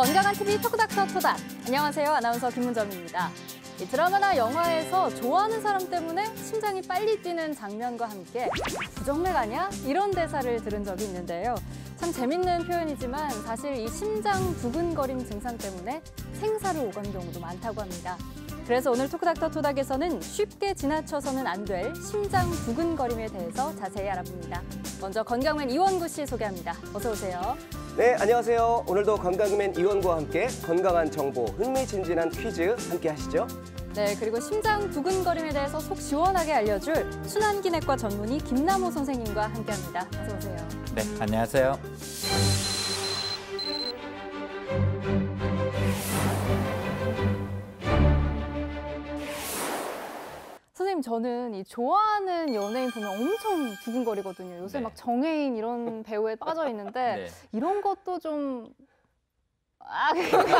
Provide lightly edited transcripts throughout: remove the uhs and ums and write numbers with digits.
건강한 TV 토크닥터 토닥. 안녕하세요. 아나운서 김문정입니다. 이 드라마나 영화에서 좋아하는 사람 때문에 심장이 빨리 뛰는 장면과 함께 부정맥 아니야? 이런 대사를 들은 적이 있는데요. 참 재밌는 표현이지만 사실 이 심장 두근거림 증상 때문에 생사를 오가는 경우도 많다고 합니다. 그래서 오늘 토크닥터 토닥에서는 쉽게 지나쳐서는 안 될 심장 두근거림에 대해서 자세히 알아봅니다. 먼저 건강맨 이원구 씨 소개합니다. 어서 오세요. 네, 안녕하세요. 오늘도 건강맨 이원구와 함께 건강한 정보, 흥미진진한 퀴즈 함께 하시죠. 네, 그리고 심장 두근거림에 대해서 속 시원하게 알려줄 순환기내과 전문의 김남호 선생님과 함께합니다. 어서 오세요. 네, 안녕하세요. 선생님, 저는 이 좋아하는 연예인 보면 엄청 두근거리거든요. 요새 네. 막 정혜인 이런 배우에 빠져 있는데 네. 이런 것도 좀 죄송해요.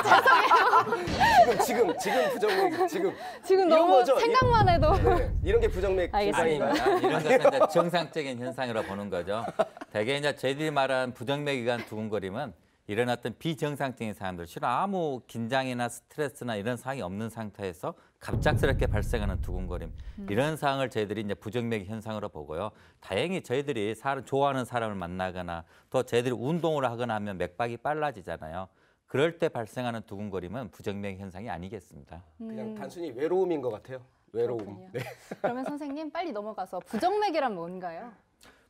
지금 부정맥, 지금 이런 너무 거죠? 생각만 해도 네, 이런 게 부정맥 알겠습니다. 증상인가요? 이런 것은 이제 정상적인 현상이라 보는 거죠. 대개 이제 저희들이 말하는 부정맥에 관한 두근거림은 이런 어떤 비정상적인 사람들, 실은 아무 긴장이나 스트레스나 이런 상황이 없는 상태에서 갑작스럽게 발생하는 두근거림, 이런 상황을 저희들이 이제 부정맥 현상으로 보고요. 다행히 저희들이 좋아하는 사람을 만나거나 또 저희들이 운동을 하거나 하면 맥박이 빨라지잖아요. 그럴 때 발생하는 두근거림은 부정맥 현상이 아니겠습니다. 그냥 단순히 외로움인 것 같아요. 외로움. 그렇군요. 네. 그러면 선생님 빨리 넘어가서 부정맥이란 뭔가요?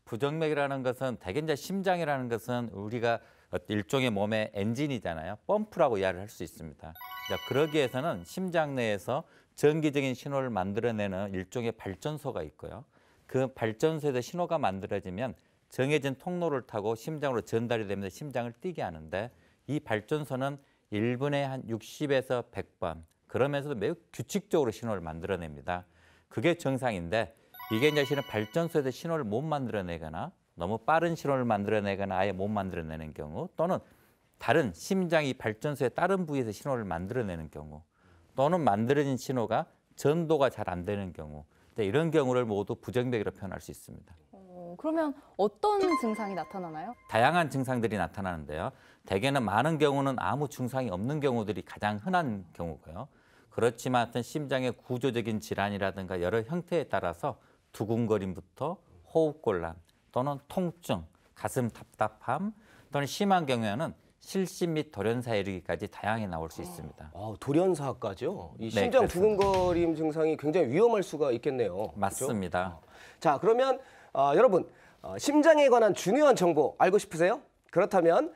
부정맥이라는 것은 대개 이제 심장이라는 것은 우리가 일종의 몸의 엔진이잖아요. 펌프라고 이해를 할 수 있습니다. 그러기 위해서는 심장 내에서 전기적인 신호를 만들어내는 일종의 발전소가 있고요. 그 발전소에서 신호가 만들어지면 정해진 통로를 타고 심장으로 전달이 되면서 심장을 뛰게 하는데 이 발전소는 1분에 한 60에서 100번 그러면서도 매우 규칙적으로 신호를 만들어냅니다. 그게 정상인데 이게 이제 실은 발전소에서 신호를 못 만들어내거나 너무 빠른 신호를 만들어내거나 아예 못 만들어내는 경우 또는 다른 심장이 발전소의 다른 부위에서 신호를 만들어내는 경우 또는 만들어진 신호가 전도가 잘 안 되는 경우 이런 경우를 모두 부정맥이라고 표현할 수 있습니다. 그러면 어떤 증상이 나타나나요? 다양한 증상들이 나타나는데요. 대개는 많은 경우는 아무 증상이 없는 경우들이 가장 흔한 경우고요. 그렇지만 어떤 심장의 구조적인 질환이라든가 여러 형태에 따라서 두근거림부터 호흡곤란 또는 통증, 가슴 답답함 또는 심한 경우에는 실신 및 돌연사에 이르기까지 다양하게 나올 수 있습니다. 돌연사까지요? 이 네, 심장 그렇습니다. 두근거림 증상이 굉장히 위험할 수가 있겠네요. 맞습니다. 그렇죠? 자, 그러면 여러분 심장에 관한 중요한 정보 알고 싶으세요? 그렇다면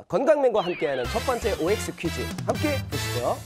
건강맨과 함께하는 첫 번째 OX 퀴즈 함께 보시죠.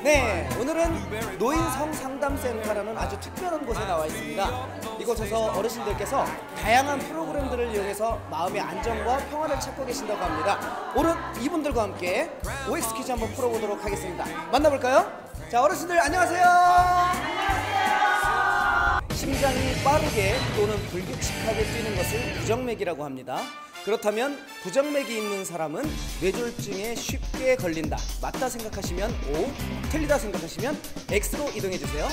네, 오늘은 노인성 상담센터라는 아주 특별한 곳에 나와 있습니다. 이곳에서 어르신들께서 다양한 프로그램들을 이용해서 마음의 안정과 평화를 찾고 계신다고 합니다. 오늘 이분들과 함께 OX 퀴즈 한번 풀어보도록 하겠습니다. 만나볼까요? 자, 어르신들 안녕하세요. 심장이 빠르게 또는 불규칙하게 뛰는 것을 부정맥이라고 합니다. 그렇다면 부정맥이 있는 사람은 뇌졸중에 쉽게 걸린다. 맞다 생각하시면 O, 틀리다 생각하시면 X로 이동해 주세요.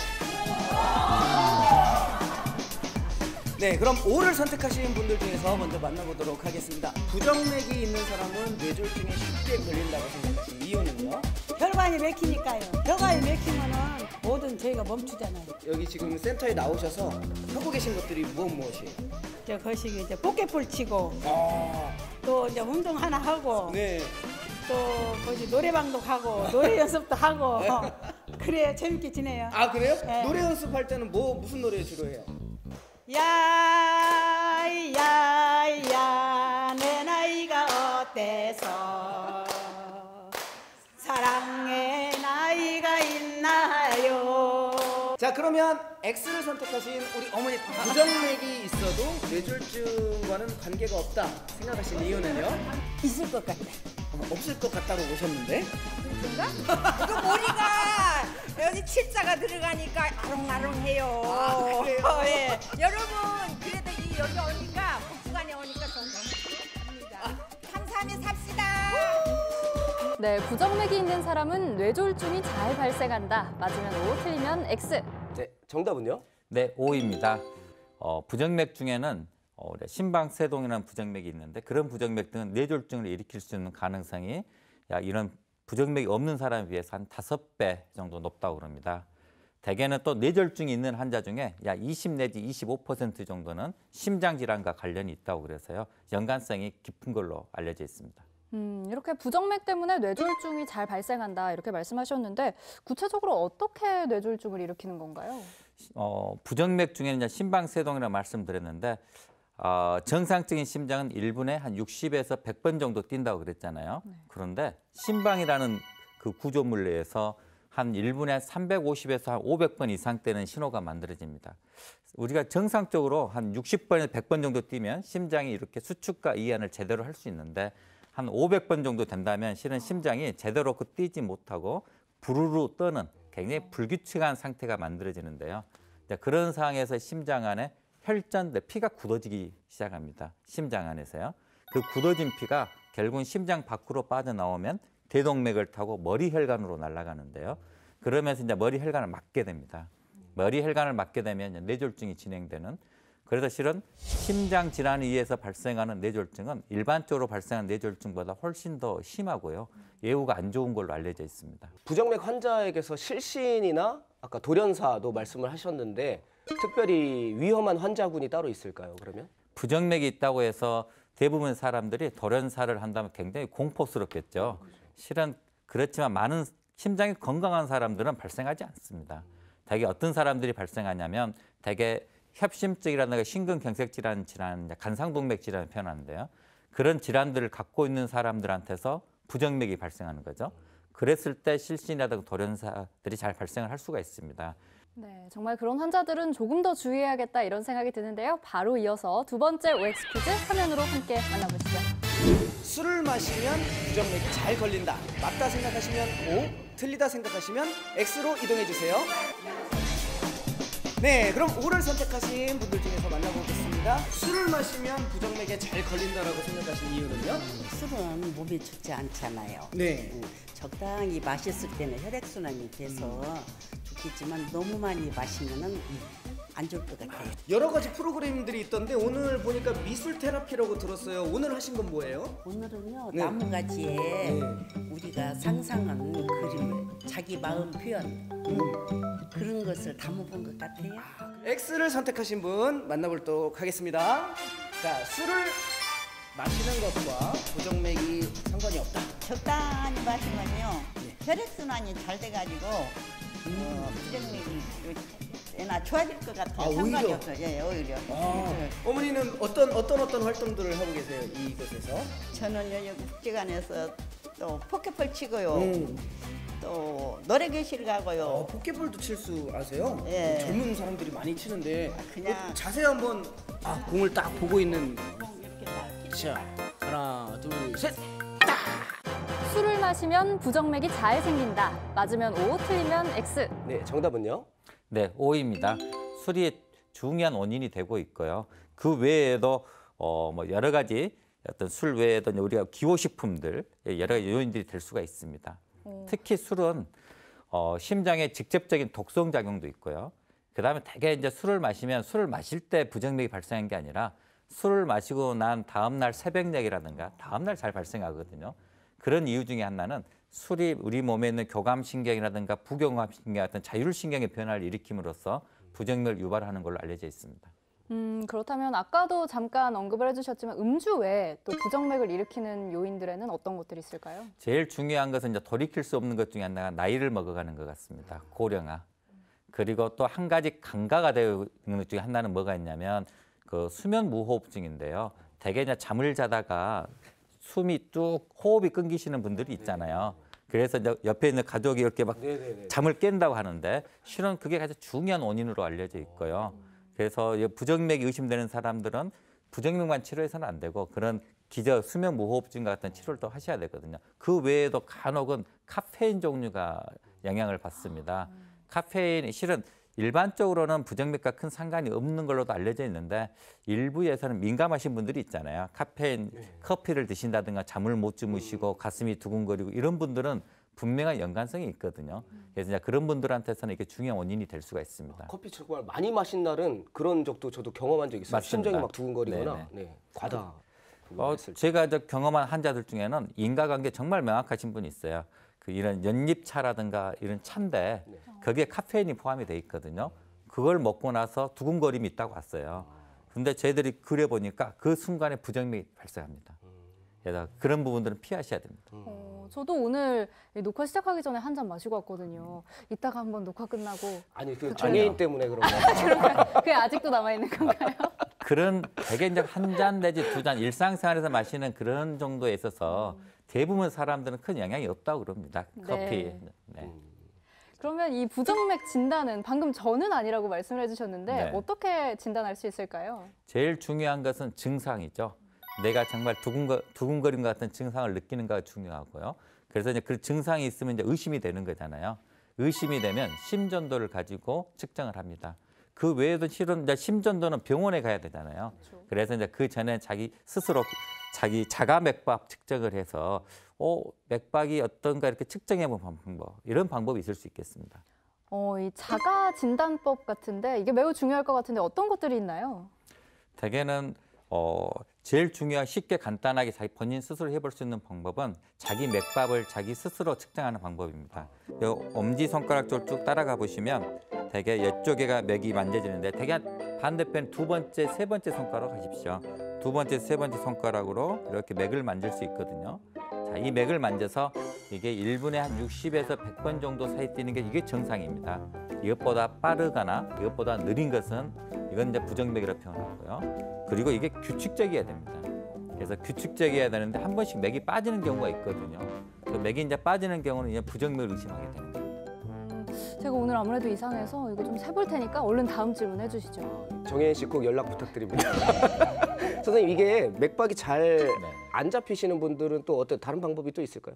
네, 그럼 O를 선택하신 분들 중에서 먼저 만나보도록 하겠습니다. 부정맥이 있는 사람은 뇌졸중에 쉽게 걸린다고 생각하시는 이유는요? 혈관이 막히니까요. 혈관이 막히면은 뭐든 저희가 멈추잖아요. 여기 지금 센터에 나오셔서 하고 계신 것들이 무엇이에요? 저 거시기 이제 포켓볼 치고 또 이제 운동 하나 하고 네. 또 거기 노래방도 가고 노래 연습도 하고 그래야 재밌게 지내요. 아, 그래요? 네. 노래 연습할 때는 무슨 노래 주로 해요? 야야야 내 나이가 어때서 사랑의 나이가 있나요? 자, 그러면 X를 선택하신 우리 어머니 부정맥이 있어도 뇌졸중과는 관계가 없다 생각하신 이유는요? 있을 것 같아. 없을 것 같다고 보셨는데 그런가? 그 머리가 여기 칠자가 들어가니까 아롱아롱해요. 아, 그래요? 예. 여러분 그래도 여기 오니까 복주간에 오니까 좀 너무 좋습니다. 삼삼이 삽시다. 네, 부정맥이 있는 사람은 뇌졸중이 잘 발생한다. 맞으면 O, 틀리면 X. 네, 정답은요? 네, O입니다. 부정맥 중에는 심방세동이라는 부정맥이 있는데 그런 부정맥 등은 뇌졸중을 일으킬 수 있는 가능성이 약 이런 부정맥이 없는 사람에 비해서 한 5배 정도 높다고 그럽니다. 대개는 또 뇌졸중이 있는 환자 중에 약 20 내지 25% 정도는 심장질환과 관련이 있다고 그래서요. 연관성이 깊은 걸로 알려져 있습니다. 이렇게 부정맥 때문에 뇌졸중이 잘 발생한다 이렇게 말씀하셨는데 구체적으로 어떻게 뇌졸중을 일으키는 건가요? 부정맥 중에는 이제 심방세동이라고 말씀드렸는데 정상적인 심장은 1분에 한 60에서 100번 정도 뛴다고 그랬잖아요. 네. 그런데 심방이라는 그 구조물 내에서 한 1분에 350에서 한 500번 이상 되는 신호가 만들어집니다. 우리가 정상적으로 한 60번에서 100번 정도 뛰면 심장이 이렇게 수축과 이완을 제대로 할 수 있는데 한 500번 정도 된다면 실은 심장이 제대로 뛰지 못하고 부르르 떠는 굉장히 불규칙한 상태가 만들어지는데요. 그런 상황에서 심장 안에 혈전, 피가 굳어지기 시작합니다. 심장 안에서요. 그 굳어진 피가 결국은 심장 밖으로 빠져나오면 대동맥을 타고 머리 혈관으로 날아가는데요. 그러면서 이제 머리 혈관을 막게 됩니다. 머리 혈관을 막게 되면 이제 뇌졸중이 진행되는. 그래서 실은 심장 질환에 의해서 발생하는 뇌졸중은 일반적으로 발생하는 뇌졸중보다 훨씬 더 심하고요. 예후가 안 좋은 걸로 알려져 있습니다. 부정맥 환자에게서 실신이나 아까 돌연사도 말씀을 하셨는데 특별히 위험한 환자군이 따로 있을까요, 그러면? 부정맥이 있다고 해서 대부분 사람들이 돌연사를 한다면 굉장히 공포스럽겠죠. 실은 그렇지만 많은 심장이 건강한 사람들은 발생하지 않습니다. 대개 어떤 사람들이 발생하냐면 대개 협심증이라든가 심근경색질환 질환, 간상동맥 질환을 표현하는데요. 그런 질환들을 갖고 있는 사람들한테서 부정맥이 발생하는 거죠. 그랬을 때 실신이라든가 돌연사들이 잘 발생을 할 수가 있습니다. 네, 정말 그런 환자들은 조금 더 주의해야겠다 이런 생각이 드는데요. 바로 이어서 두 번째 OX 퀴즈 화면으로 함께 만나보시죠. 술을 마시면 부정맥이 잘 걸린다. 맞다 생각하시면 O, 틀리다 생각하시면 X로 이동해 주세요. 네, 그럼 O를 선택하신 분들 중에서 만나보겠습니다. 술을 마시면 부정맥에 잘 걸린다라고 생각하신 이유는요? 술은 몸에 좋지 않잖아요. 네. 적당히 마셨을 때는 혈액순환이 돼서 좋겠지만 너무 많이 마시면은 안 좋을 것 같아요. 여러 가지 프로그램들이 있던데 오늘 보니까 미술 테라피라고 들었어요. 오늘 하신 건 뭐예요? 오늘은요 네. 나무가지에 우리가 상상한 그림을 자기 마음 표현 그런 것을 담아본 것 같아요. X를 선택하신 분 만나보도록 하겠습니다. 자, 술을 마시는 것과 부정맥이 상관이 없다. 적당히 마시면요 혈액순환이 잘 돼가지고 부정맥이 나 좋아질 것 같아요. 아, 상관이 오히려? 없어요. 예, 오히려. 어머니는 어떤 활동들을 하고 계세요? 이곳에서? 저는 여기 국제관에서 또 포켓볼 치고요. 또 노래교실 가고요. 포켓볼도 칠 수 아세요? 예. 젊은 사람들이 많이 치는데 그냥- 자세히 한번 공을 딱 보고 있는. 이렇게 딱 자, 하나, 둘, 셋. 술을 마시면 부정맥이 잘 생긴다. 맞으면 O, 틀리면 X. 네, 정답은요? 네, O입니다. 술이 중요한 원인이 되고 있고요. 그 외에도 뭐 여러 가지 어떤 술 외에도 우리가 기호식품들 여러 가지 요인들이 될 수가 있습니다. 특히 술은 심장에 직접적인 독성 작용도 있고요. 그다음에 대개 이제 술을 마시면 술을 마실 때 부정맥이 발생한 게 아니라 술을 마시고 난 다음 날 새벽녘이라든가 다음 날 잘 발생하거든요. 그런 이유 중에 하나는 술이 우리 몸에 있는 교감신경이라든가 부교감신경 같은 자율신경의 변화를 일으킴으로써 부정맥을 유발하는 걸로 알려져 있습니다. 그렇다면 아까도 잠깐 언급을 해주셨지만 음주 외에 또 부정맥을 일으키는 요인들에는 어떤 것들이 있을까요? 제일 중요한 것은 이제 돌이킬 수 없는 것 중에 하나가 나이를 먹어가는 것 같습니다. 고령화. 그리고 또 한 가지 간과가 되는 것 중에 하나는 뭐가 있냐면 그 수면 무호흡증인데요. 대개 이제 잠을 자다가 숨이 뚝 호흡이 끊기시는 분들이 있잖아요. 그래서 이제 옆에 있는 가족이 이렇게 막 잠을 깬다고 하는데 실은 그게 가장 중요한 원인으로 알려져 있고요. 그래서 부정맥이 의심되는 사람들은 부정맥만 치료해서는 안 되고 그런 기저 수면무호흡증 같은 치료를 또 하셔야 되거든요. 그 외에도 간혹은 카페인 종류가 영향을 받습니다. 카페인이 실은 일반적으로는 부정맥과 큰 상관이 없는 걸로도 알려져 있는데 일부에서는 민감하신 분들이 있잖아요. 카페인, 커피를 드신다든가 잠을 못 주무시고 가슴이 두근거리고 이런 분들은 분명한 연관성이 있거든요. 그래서 이제 그런 분들한테서는 이게 중요한 원인이 될 수가 있습니다. 커피 정말 많이 마신 날은 그런 적도 저도 경험한 적이 있어요. 맞습니다. 심장이 막 두근거리거나 과다. 제가 경험한 환자들 중에는 인과관계 정말 명확하신 분이 있어요. 이런 연잎차라든가 이런 차인데 거기에 카페인이 포함이 돼 있거든요. 그걸 먹고 나서 두근거림이 있다고 왔어요. 근데 저희들이 그려보니까 그 순간에 부정맥이 발생합니다. 그래서 그런 부분들은 피하셔야 됩니다. 저도 오늘 녹화 시작하기 전에 한 잔 마시고 왔거든요. 이따가 한번 녹화 끝나고. 아니 그 장애인 때문에 그런 거예요. 그게 아직도 남아있는 건가요? 그런 대개 이제 한 잔 내지 두 잔 일상생활에서 마시는 그런 정도에 있어서 대부분 사람들은 큰 영향이 없다고 그럽니다. 커피. 네. 그러면 이 부정맥 진단은 방금 저는 아니라고 말씀을 해주셨는데 네. 어떻게 진단할 수 있을까요? 제일 중요한 것은 증상이죠. 내가 정말 두근거림 같은 증상을 느끼는가가 중요하고요. 그래서 이제 그 증상이 있으면 이제 의심이 되는 거잖아요. 의심이 되면 심전도를 가지고 측정을 합니다. 그 외에도 실은 이제 심전도는 병원에 가야 되잖아요. 그래서 이제 그 전에 자기 스스로 자기 자가 맥박 측정을 해서 맥박이 어떤가 이렇게 측정해 보는 방법, 이런 방법이 있을 수 있겠습니다. 이 자가 진단법 같은데 이게 매우 중요할 것 같은데 어떤 것들이 있나요? 대개는 제일 중요한 쉽게 간단하게 자기 본인 스스로 해볼 수 있는 방법은 자기 맥박을 자기 스스로 측정하는 방법입니다. 요 엄지손가락 쪽을 쭉 따라가 보시면 대개 이쪽에가 맥이 만져지는데 대개 반대편 두 번째, 세 번째 손가락 하십시오. 두 번째, 세 번째 손가락으로 이렇게 맥을 만질 수 있거든요. 자, 이 맥을 만져서 이게 1분에 한 60에서 100번 정도 사이 뛰는 게 이게 정상입니다. 이것보다 빠르거나 이것보다 느린 것은 이건 이제 부정맥이라고 표현하고요. 그리고 이게 규칙적이어야 됩니다. 그래서 규칙적이어야 되는데 한 번씩 맥이 빠지는 경우가 있거든요. 그 맥이 이제 빠지는 경우는 이제 부정맥을 의심하게 됩니다. 제가 오늘 아무래도 이상해서 이거 좀 세볼 테니까 얼른 다음 질문 해주시죠. 정혜인 씨 꼭 연락 부탁드립니다. 선생님 이게 맥박이 잘 안 잡히시는 분들은 또 어떤 다른 방법이 또 있을까요?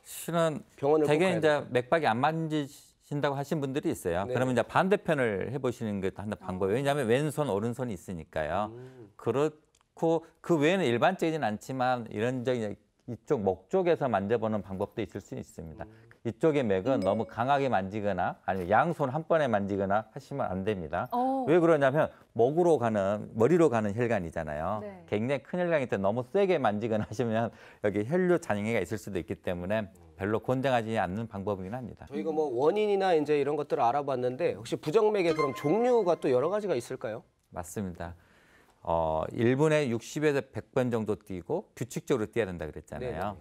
실은 병원을 대개 이제 맥박이 안 만지신다고 하신 분들이 있어요. 네. 그러면 이제 반대편을 해보시는 게 하나 방법이에요. 왜냐하면 왼손, 오른손이 있으니까요. 그렇고 그 외에는 일반적이진 않지만 이런 이쪽 목 쪽에서 만져보는 방법도 있을 수 있습니다. 이쪽의 맥은 너무 강하게 만지거나 아니면 양손 한 번에 만지거나 하시면 안 됩니다. 왜 그러냐면 머리로 가는 혈관이잖아요. 네. 굉장히 큰 혈관이기 때문에 너무 세게 만지거나 하시면 여기 혈류 잔해가 있을 수도 있기 때문에 별로 권장하지 않는 방법이긴 합니다. 저희가 뭐 원인이나 이제 이런 것들을 알아봤는데 혹시 부정맥의 그럼 종류가 또 여러 가지가 있을까요? 맞습니다. 1분에 60에서 100번 정도 뛰고 규칙적으로 뛰어야 된다 그랬잖아요. 네네.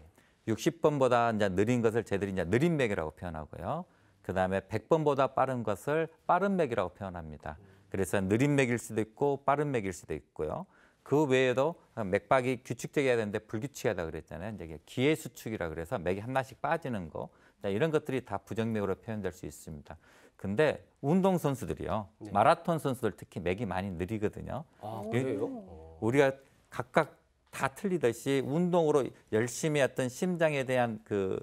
60번보다 이제 느린 것을 저희들이 이제 느린 맥이라고 표현하고요. 그다음에 100번보다 빠른 것을 빠른 맥이라고 표현합니다. 그래서 느린 맥일 수도 있고 빠른 맥일 수도 있고요. 그 외에도 맥박이 규칙적이어야 되는데 불규칙하다 그랬잖아요. 이제 기회 수축이라 그래서 맥이 하나씩 빠지는 거, 이런 것들이 다 부정맥으로 표현될 수 있습니다. 근데 운동 선수들이요, 마라톤 선수들 특히 맥이 많이 느리거든요. 그래요? 우리가 각각 다 틀리듯이 운동으로 열심히 했던 심장에 대한 그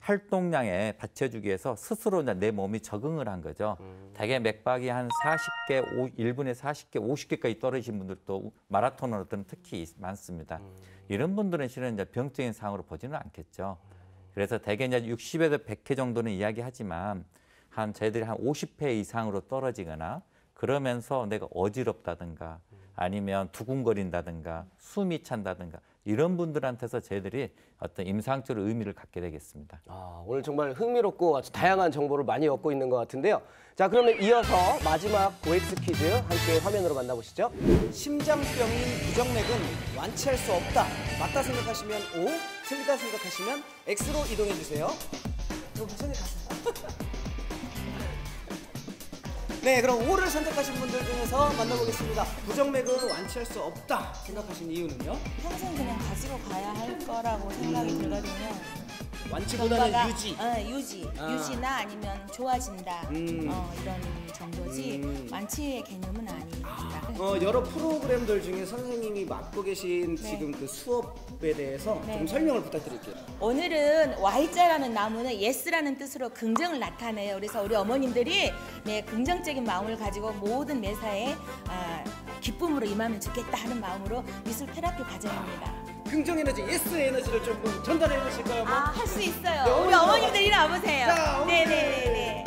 활동량에 받쳐주기 위해서 스스로 내 몸이 적응을 한 거죠. 대개 맥박이 한 40개, 1분에 40개, 50개까지 떨어지신 분들도 마라토너들은 특히 많습니다. 이런 분들은 실은 이제 병적인 상황으로 보지는 않겠죠. 그래서 대개 이제 60에서 100회 정도는 이야기하지만 저희들이 한 50회 이상으로 떨어지거나 그러면서 내가 어지럽다든가 아니면 두근거린다든가 숨이 찬다든가 이런 분들한테서 저희들이 어떤 임상적으로 의미를 갖게 되겠습니다. 오늘 정말 흥미롭고 아주 다양한 정보를 많이 얻고 있는 것 같은데요. 자, 그러면 이어서 마지막 OX 퀴즈 함께 화면으로 만나보시죠. 심장병인 부정맥은 완치할 수 없다. 맞다 생각하시면 O, 틀리다 생각하시면 X로 이동해 주세요. 여기 전에 가세요. 네, 그럼 O를 선택하신 분들 중에서 만나보겠습니다. 부정맥은 완치할 수 없다 생각하신 이유는요? 평생 그냥 가지고 가야 할 거라고 생각이 들거든요. 완치보다는 경과가, 유지. 유지나 아니면 좋아진다. 이런 정도지 완치의 개념은 아닙니다. 여러 프로그램들 중에 선생님이 맡고 계신 지금 그 수업에 대해서 좀 설명을 부탁드릴게요. 오늘은 Y자라는 나무는 yes라는 뜻으로 긍정을 나타내요. 그래서 우리 어머님들이 긍정적인 마음을 가지고 모든 매사에 기쁨으로 임하면 좋겠다 하는 마음으로 미술 테라피 과정입니다. 긍정 에너지, 예스 에너지를 조금 전달해 보실까요? 할 수 있어요. 네, 우리 어머님들 이리 와보세요. 자, 어머님들. 네네네.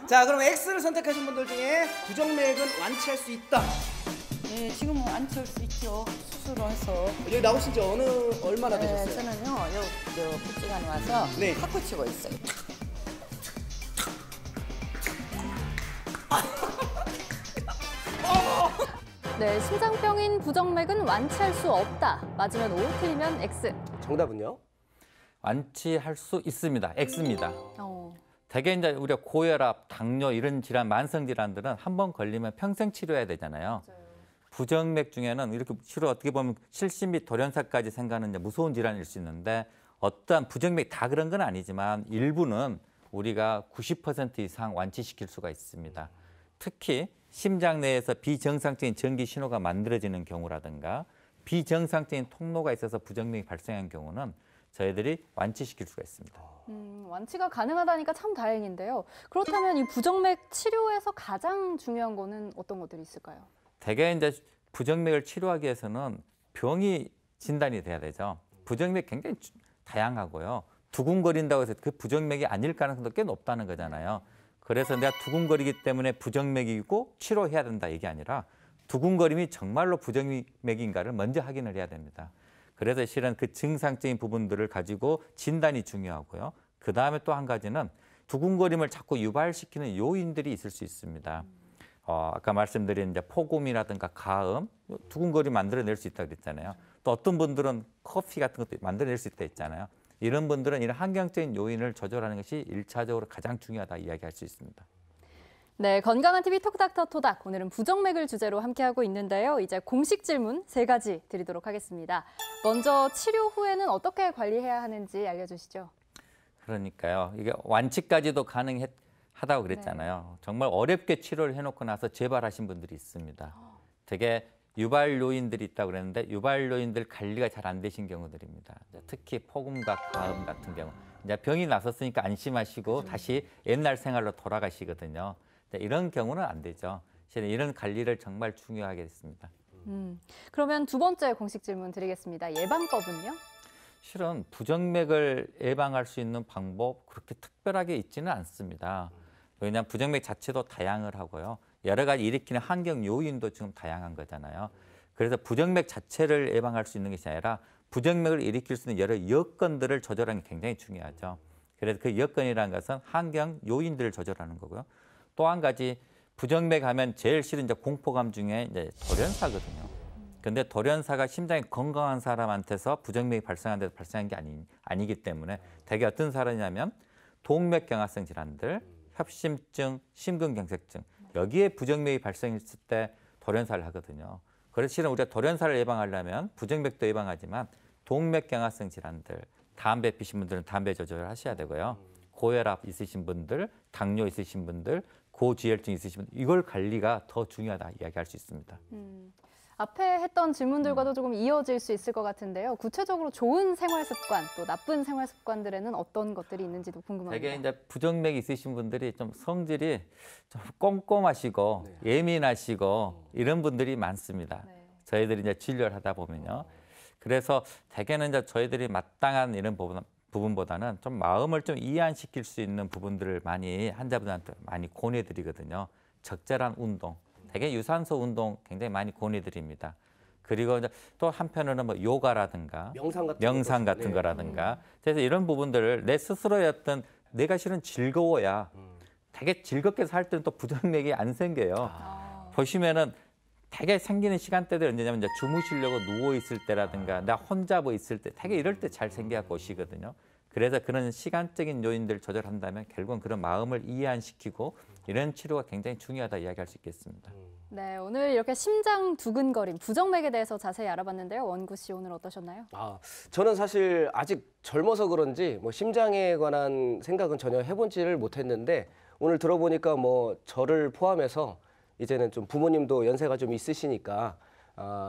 자, 그럼 X를 선택하신 분들 중에 부정맥은 완치할 수 있다. 네, 지금은 완치할 수 있죠. 수술을 해서. 여기 나오신 지 얼마나 되셨어요? 저는요, 요 복지관에 와서 네. 탁구 치고 있어요. 네, 심장병인 부정맥은 완치할 수 없다. 맞으면 O, 틀리면 X. 정답은요? 완치할 수 있습니다. X입니다. 어. 대개 이제 우리가 고혈압, 당뇨 이런 질환, 만성 질환들은 한 번 걸리면 평생 치료해야 되잖아요. 부정맥 중에는 이렇게 치료 어떻게 보면 실신 및 돌연사까지 생각하는 이제 무서운 질환일 수 있는데 어떠한 부정맥 다 그런 건 아니지만 일부는 우리가 90% 이상 완치시킬 수가 있습니다. 특히 심장 내에서 비정상적인 전기 신호가 만들어지는 경우라든가 비정상적인 통로가 있어서 부정맥이 발생한 경우는 저희들이 완치시킬 수가 있습니다. 완치가 가능하다니까 참 다행인데요. 그렇다면 이 부정맥 치료에서 가장 중요한 거는 어떤 것들이 있을까요? 대개 이제 부정맥을 치료하기 위해서는 병이 진단이 돼야 되죠. 부정맥 굉장히 다양하고요. 두근거린다고 해서 그 부정맥이 아닐 가능성도 꽤 높다는 거잖아요. 그래서 내가 두근거리기 때문에 부정맥이고 치료해야 된다 이게 아니라 두근거림이 정말로 부정맥인가를 먼저 확인을 해야 됩니다. 그래서 실은 그 증상적인 부분들을 가지고 진단이 중요하고요. 그다음에 또 한 가지는 두근거림을 자꾸 유발시키는 요인들이 있을 수 있습니다. 아까 말씀드린 이제 폭음이라든가 가음, 두근거림 만들어낼 수 있다고 그랬잖아요. 또 어떤 분들은 커피 같은 것도 만들어낼 수 있다 했잖아요. 이런 분들은 이런 환경적인 요인을 조절하는 것이 일차적으로 가장 중요하다 이야기할 수 있습니다. 네, 건강한 TV 톡닥터 토닥. 오늘은 부정맥을 주제로 함께하고 있는데요. 이제 공식 질문 3가지 드리도록 하겠습니다. 먼저 치료 후에는 어떻게 관리해야 하는지 알려주시죠. 그러니까요. 이게 완치까지도 가능하다고 그랬잖아요. 정말 어렵게 치료를 해놓고 나서 재발하신 분들이 있습니다. 되게 유발 요인들이 있다고 그랬는데 유발 요인들 관리가 잘 안 되신 경우들입니다. 특히 폭음과 가음 같은 경우. 이제 병이 나섰으니까 안심하시고 다시 옛날 생활로 돌아가시거든요. 이런 경우는 안 되죠. 이런 관리를 정말 중요하게 했습니다. 그러면 두 번째 공식 질문 드리겠습니다. 예방법은요? 실은 부정맥을 예방할 수 있는 방법 그렇게 특별하게 있지는 않습니다. 왜냐하면 부정맥 자체도 다양을 하고요. 여러 가지 일으키는 환경 요인도 지금 다양한 거잖아요. 그래서 부정맥 자체를 예방할 수 있는 것이 아니라 부정맥을 일으킬 수 있는 여러 여건들을 조절하는 게 굉장히 중요하죠. 그래서 그 여건이라는 것은 환경 요인들을 조절하는 거고요. 또 한 가지 부정맥 하면 제일 싫은 이제 공포감 중에 이제 돌연사거든요. 근데 돌연사가 심장이 건강한 사람한테서 부정맥이 발생한 데서 발생한 게 아니기 때문에 대개 어떤 사람이냐면 동맥경화성 질환들, 협심증, 심근경색증 여기에 부정맥이 발생했을 때 돌연사를 하거든요. 그래서 실은 우리가 돌연사를 예방하려면 부정맥도 예방하지만 동맥경화성 질환들, 담배 피신 분들은 담배 조절을 하셔야 되고요. 고혈압 있으신 분들, 당뇨 있으신 분들, 고지혈증 있으신 분들 이걸 관리가 더 중요하다 이야기할 수 있습니다. 앞에 했던 질문들과도 조금 이어질 수 있을 것 같은데요. 구체적으로 좋은 생활 습관, 또 나쁜 생활 습관들에는 어떤 것들이 있는지도 궁금합니다. 되게 이제 부정맥이 있으신 분들이 좀 성질이 좀 꼼꼼하시고 예민하시고 이런 분들이 많습니다. 저희들이 이제 진료를 하다 보면요. 그래서 대개는 이제 저희들이 마땅한 이런 부분보다는 좀 마음을 좀 이완시킬 수 있는 부분들을 많이 환자분한테 많이 권해드리거든요. 적절한 운동, 되게 유산소 운동 굉장히 많이 권해드립니다. 그리고 이제 또 한편으로는 뭐 요가라든가 명상 같은 거라든가 그래서 이런 부분들을 내 스스로의 어떤 내가 실은 즐거워야 되게 즐겁게 살 때는 또 부정맥이 안 생겨요. 보시면은 되게 생기는 시간대들이 언제냐면 이제 주무시려고 누워 있을 때라든가 나 혼자 뭐 있을 때 되게 이럴 때 잘 생겨갖고 오시거든요. 그래서 그런 시간적인 요인들을 조절한다면 결국은 그런 마음을 이해시키고 이런 치료가 굉장히 중요하다 이야기할 수 있겠습니다. 네, 오늘 이렇게 심장 두근거림, 부정맥에 대해서 자세히 알아봤는데요. 원구 씨 오늘 어떠셨나요? 저는 사실 아직 젊어서 그런지 뭐 심장에 관한 생각은 전혀 해보지를 못했는데 오늘 들어보니까 뭐 저를 포함해서 이제는 좀 부모님도 연세가 좀 있으시니까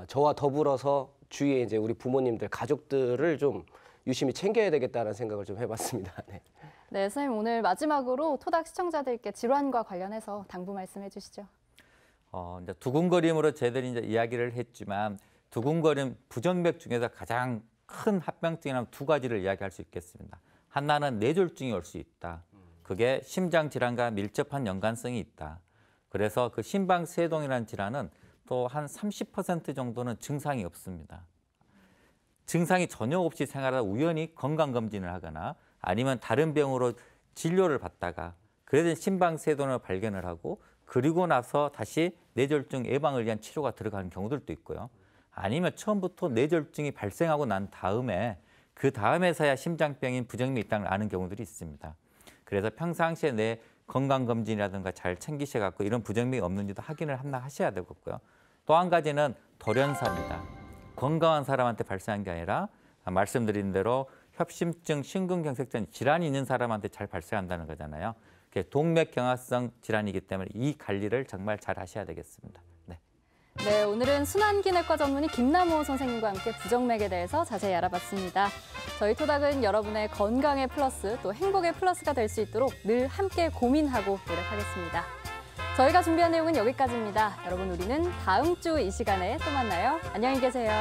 저와 더불어서 주위에 이제 우리 부모님들, 가족들을 좀 유심히 챙겨야 되겠다는 생각을 좀 해봤습니다. 네. 네, 선생님 오늘 마지막으로 토닥 시청자들께 질환과 관련해서 당부 말씀해 주시죠. 이제 두근거림으로 저희들이 이제 이야기를 했지만 두근거림 부정맥 중에서 가장 큰 합병증이라면 두 가지를 이야기할 수 있겠습니다. 하나는 뇌졸중이 올 수 있다. 그게 심장 질환과 밀접한 연관성이 있다. 그래서 그 심방세동이라는 질환은 또 한 30% 정도는 증상이 없습니다. 증상이 전혀 없이 생활하다 우연히 건강검진을 하거나 아니면 다른 병으로 진료를 받다가 그래서 심방세동을 발견을 하고 그리고 나서 다시 뇌졸중 예방을 위한 치료가 들어가는 경우들도 있고요. 아니면 처음부터 뇌졸중이 발생하고 난 다음에 그 다음에서야 심장병인 부정맥이 있다는 걸 아는 경우들이 있습니다. 그래서 평상시에 내 건강검진이라든가 잘 챙기셔갖고 이런 부정맥이 없는지도 확인을 하나 하셔야 되겠고요. 또 한 가지는 돌연사입니다. 건강한 사람한테 발생한 게 아니라 말씀드린 대로 협심증, 심근경색증 질환이 있는 사람한테 잘 발생한다는 거잖아요. 동맥경화성 질환이기 때문에 이 관리를 정말 잘 하셔야 되겠습니다. 네, 오늘은 순환기내과 전문의 김남호 선생님과 함께 부정맥에 대해서 자세히 알아봤습니다. 저희 토닥은 여러분의 건강의 플러스 또 행복의 플러스가 될 수 있도록 늘 함께 고민하고 노력하겠습니다. 저희가 준비한 내용은 여기까지입니다. 여러분, 우리는 다음 주 이 시간에 또 만나요. 안녕히 계세요.